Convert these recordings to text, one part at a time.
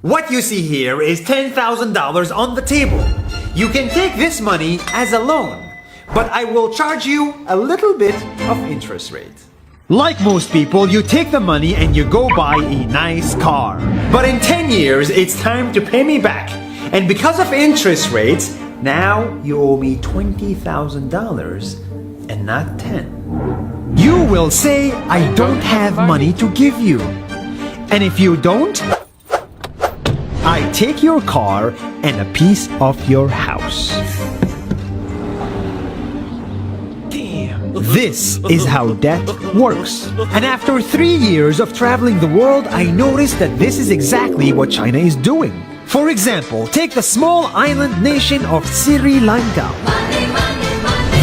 What you see here is $10,000 on the table. You can take this money as a loan, but I will charge you a little bit of interest rate. Like most people, you take the money and you go buy a nice car. But in 10 years, it's time to pay me back. And because of interest rates, now you owe me $20,000 and not 10. You will say, I don't have money to give you. And if you don't, I take your car and a piece of your house. This is how debt works. And after 3 years of traveling the world, I noticed that this is exactly what China is doing. For example, take the small island nation of Sri Lanka.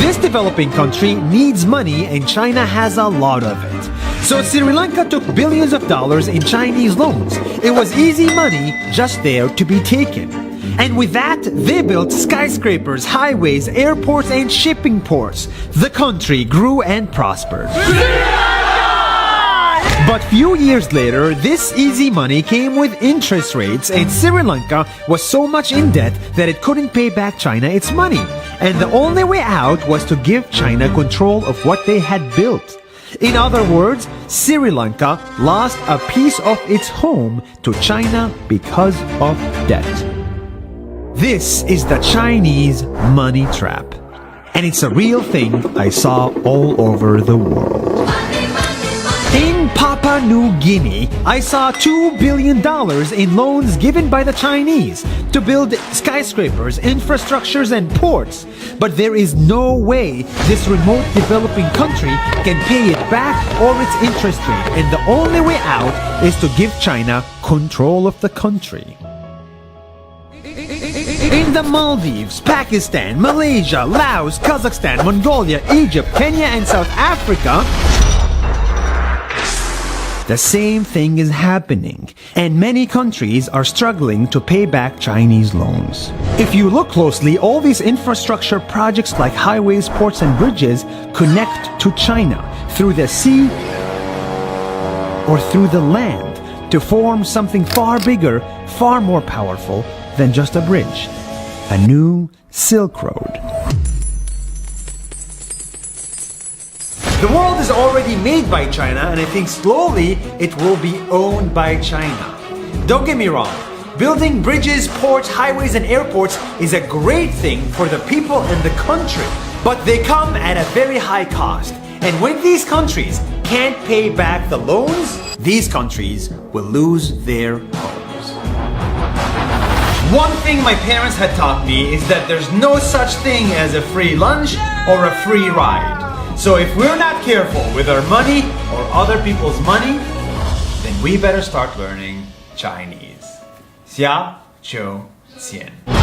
This developing country needs money and China has a lot of it. So Sri Lanka took billions of dollars in Chinese loans. It was easy money just there to be taken. And with that, they built skyscrapers, highways, airports, and shipping ports. The country grew and prospered. But few years later, this easy money came with interest rates, and Sri Lanka was so much in debt that it couldn't pay back China its money. And the only way out was to give China control of what they had built. In other words, Sri Lanka lost a piece of its home to China because of debt. This is the Chinese money trap. And it's a real thing I saw all over the world. In Papua New Guinea, I saw $2 billion in loans given by the Chinese to build skyscrapers, infrastructures, and ports. But there is no way this remote developing country can pay it back or its interest rate. And the only way out is to give China control of the country. In the Maldives, Pakistan, Malaysia, Laos, Kazakhstan, Mongolia, Egypt, Kenya, and South Africa, the same thing is happening, and many countries are struggling to pay back Chinese loans. If you look closely, all these infrastructure projects like highways, ports, and bridges connect to China through the sea or through the land to form something far bigger, far more powerful than just a bridge. A new Silk Road. The world is already made by China, and I think slowly it will be owned by China. Don't get me wrong, building bridges, ports, highways, and airports is a great thing for the people and the country, but they come at a very high cost. And when these countries can't pay back the loans, these countries will lose their homes. One thing my parents had taught me is that there's no such thing as a free lunch or a free ride. So if we're not careful with our money or other people's money, then we better start learning Chinese. 下周见。